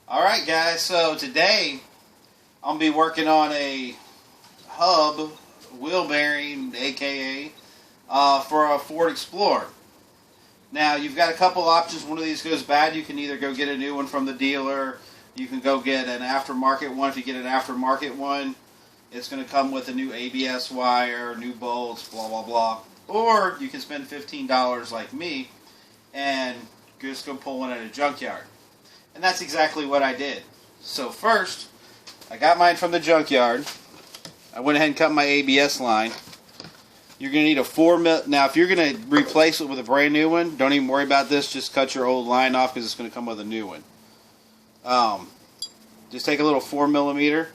Alright guys, so today I'm going to be working on a hub wheel bearing, aka for a Ford Explorer. Now you've got a couple options. One of these goes bad, you can either go get a new one from the dealer, you can go get an aftermarket one. If you get an aftermarket one, it's going to come with a new ABS wire, new bolts, blah blah blah. Or you can spend $15 like me and just go pull one at a junkyard. And that's exactly what I did. So first, I got mine from the junkyard. I went ahead and cut my ABS line. You're going to need a 4mm. Now, if you're going to replace it with a brand new one, don't even worry about this. Just cut your old line off because it's going to come with a new one. Just take a little 4mm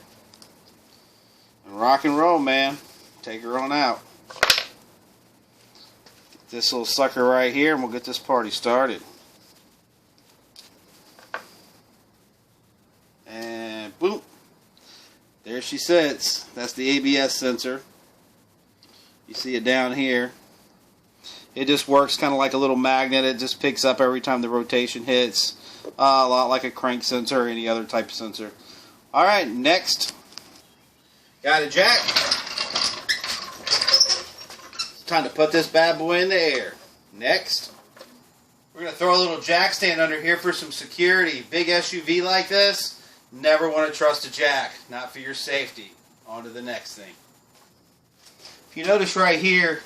and rock and roll, man. Take her on out. Get this little sucker right here, and we'll get this party started. And boom, there she sits. That's the ABS sensor. You see it down here. It just works kind of like a little magnet. It just picks up every time the rotation hits. A lot like a crank sensor or any other type of sensor. Alright, next. Got a jack. It's time to put this bad boy in the air. Next. We're going to throw a little jack stand under here for some security. Big SUV like this, never want to trust a jack. Not for your safety. On to the next thing. If you notice right here,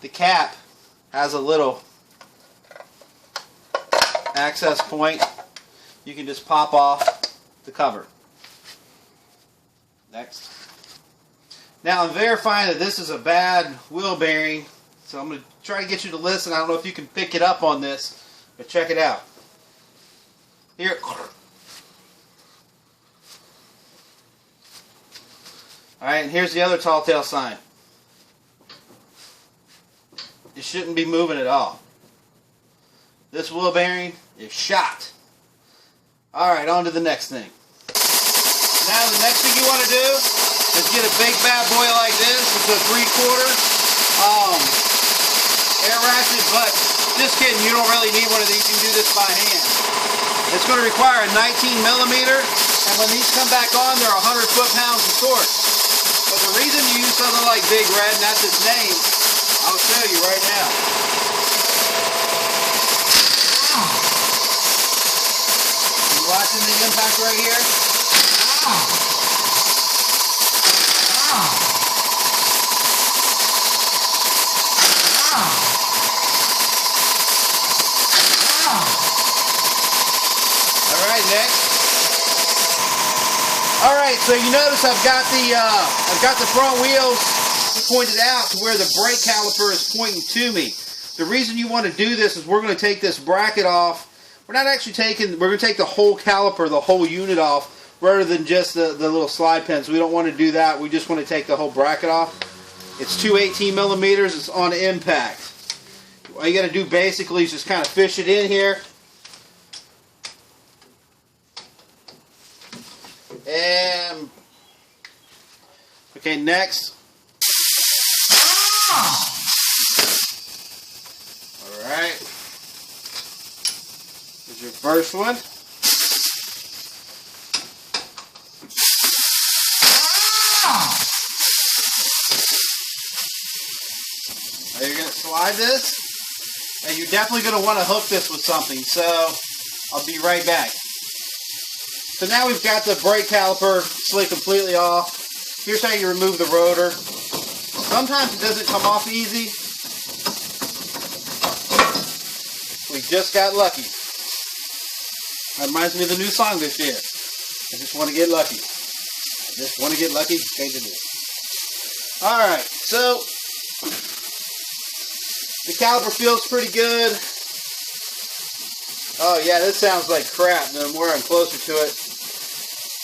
the cap has a little access point. You can just pop off the cover. Next. Now I'm verifying that this is a bad wheel bearing, so I'm going to try to get you to listen. I don't know if you can pick it up on this, but check it out. Here. Alright, and here's the other tall tale sign. It shouldn't be moving at all. This wheel bearing is shot. Alright, on to the next thing. Now the next thing you want to do is get a big bad boy like this. It's a 3/4 air ratchet, but just kidding, you don't really need one of these. You can do this by hand. It's going to require a 19mm, and when these come back on, they're 100 foot-pounds of torque. But the reason you use something like Big Red, and that's its name, I'll show you right now. You watching the impact right here? Alright, next. Alright, so you notice I've got the front wheels pointed out to where the brake caliper is pointing to me. The reason you want to do this is we're going to take this bracket off. We're not actually taking, we're going to take the whole caliper, the whole unit off, rather than just the little slide pins. We don't want to do that. We just want to take the whole bracket off. It's 218mm. It's on impact. All you got to do basically is just kind of fish it in here. And, okay, next. Alright. Here's your first one. Now you're going to slide this, and you're definitely going to want to hook this with something, so I'll be right back. So now we've got the brake caliper slid completely off. Here's how you remove the rotor. Sometimes it doesn't come off easy. We just got lucky. That reminds me of the new song this year. I just want to get lucky. I just want to get lucky. Change it. Alright, so the caliper feels pretty good. Oh yeah, this sounds like crap the more I'm closer to it.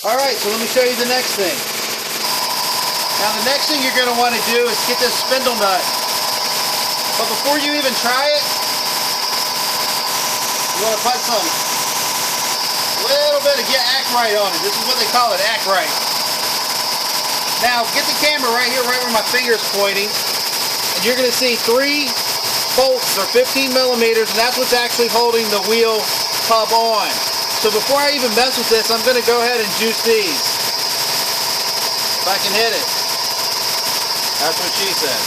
Alright, so let me show you the next thing. Now the next thing you're going to want to do is get this spindle nut. But before you even try it, you want to put some little bit of Act-Right on it. This is what they call it, Act-Right. Now get the camera right here, right where my finger is pointing, and you're going to see 3 bolts are 15mm, and that's what's actually holding the wheel hub on. So before I even mess with this, I'm going to go ahead and juice these. If I can hit it. That's what she said.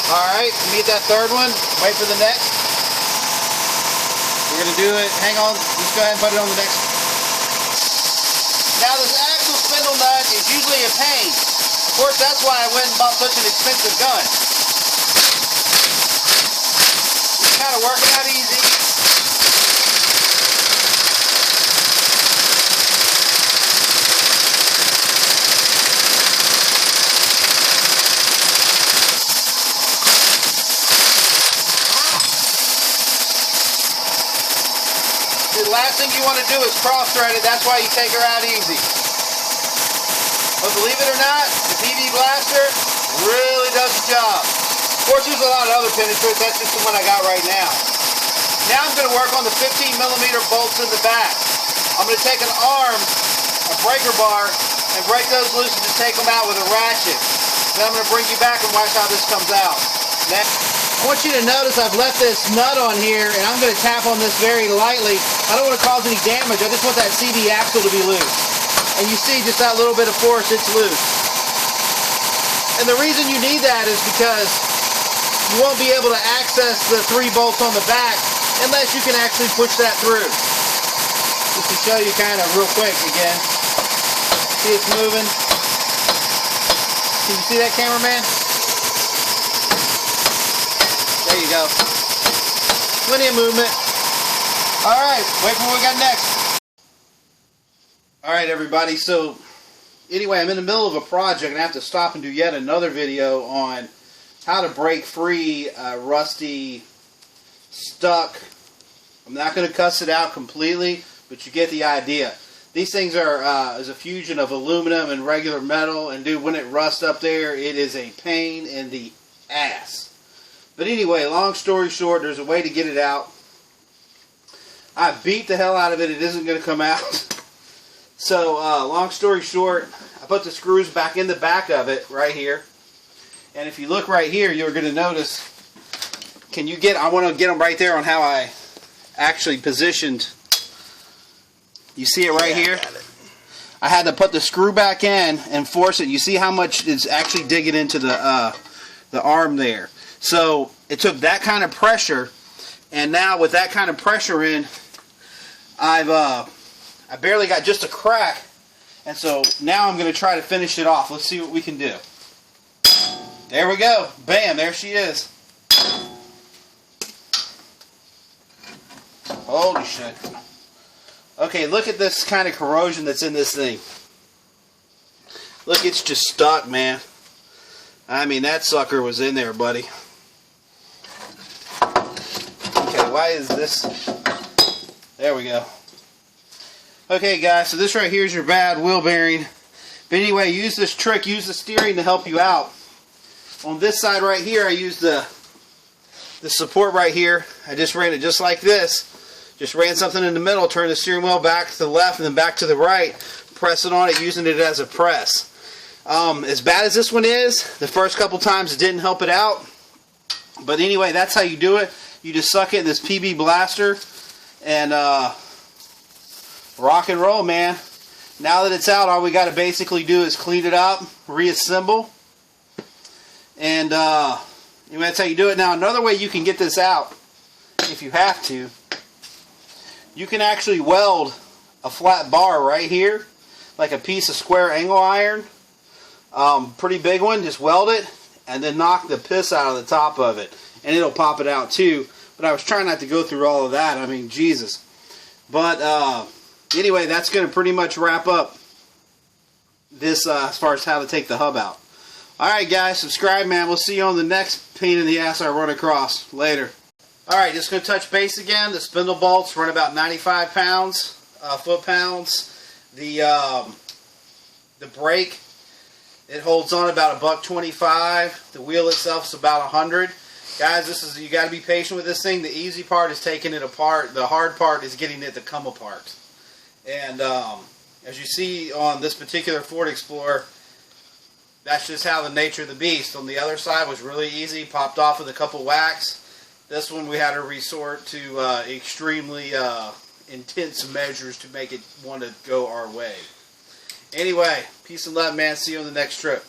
Alright, meet that third one. Wait for the next. We're going to do it. Hang on. Let's go ahead and put it on the next. Now this actual spindle nut is usually a pain. Of course, that's why I went and bought such an expensive gun. Just kind of working out easy. The last thing you want to do is cross-thread it. That's why you take her out easy. But believe it or not, the PB Blaster really does the job. Of course, there's a lot of other penetrates. That's just the one I got right now. Now I'm going to work on the 15mm bolts in the back. I'm going to take an arm, a breaker bar, and break those loose and just take them out with a ratchet. Then I'm going to bring you back and watch how this comes out. Next. I want you to notice I've left this nut on here, and I'm going to tap on this very lightly. I don't want to cause any damage. I just want that CD axle to be loose. And you see just that little bit of force, it's loose. And the reason you need that is because you won't be able to access the 3 bolts on the back unless you can actually push that through. Just to show you kind of real quick again. See it's moving? Can you see that, cameraman? There you go. Plenty of movement. Alright, wait for what we got next. Alright everybody, so anyway, I'm in the middle of a project and I have to stop and do yet another video on how to break free rusty, stuck. I'm not going to cuss it out completely, but you get the idea. These things are is a fusion of aluminum and regular metal, and dude, when it rusts up there, it is a pain in the ass. But anyway, long story short, there's a way to get it out. I beat the hell out of it. It isn't going to come out. So, long story short, I put the screws back in the back of it right here. And if you look right here, you're going to notice, I want to get them right there on how I actually positioned. You see it right here? I had to put the screw back in and force it. You see how much it's actually digging into the arm there. So it took that kind of pressure, and now with that kind of pressure in, I barely got just a crack, and so now I'm going to try to finish it off. Let's see what we can do. There we go. Bam, there she is. Holy shit. Okay, look at this kind of corrosion that's in this thing. Look, it's just stuck, man. I mean, that sucker was in there, buddy. Okay, why is this? There we go. Okay, guys, so this right here is your bad wheel bearing. But anyway, use this trick. Use the steering to help you out. On this side right here, I used the support right here. I just ran it just like this. Just ran something in the middle, turn the steering wheel back to the left and then back to the right. Press it on it, using it as a press. As bad as this one is, the first couple times it didn't help it out. But anyway, that's how you do it. You just suck it in this PB Blaster and rock and roll, man. Now that it's out, all we got to basically do is clean it up, reassemble. And that's how you do it. Now, another way you can get this out, if you have to, you can actually weld a flat bar right here, like a piece of square angle iron. Pretty big one. Just weld it and then knock the piss out of the top of it, and it'll pop it out too. But I was trying not to go through all of that. I mean, Jesus. But anyway, that's going to pretty much wrap up this as far as how to take the hub out. Alright guys, subscribe, man. We'll see you on the next pain in the ass I run across. Later. Alright, just going to touch base again. The spindle bolts run about 95 pounds, foot-pounds. The brake, it holds on about $1.25. The wheel itself is about 100. Guys, you got to be patient with this thing. The easy part is taking it apart. The hard part is getting it to come apart. And as you see on this particular Ford Explorer, that's just how the nature of the beast. On the other side was really easy, popped off with a couple whacks. This one we had to resort to extremely intense measures to make it want to go our way. Anyway, peace and love, man. See you on the next trip.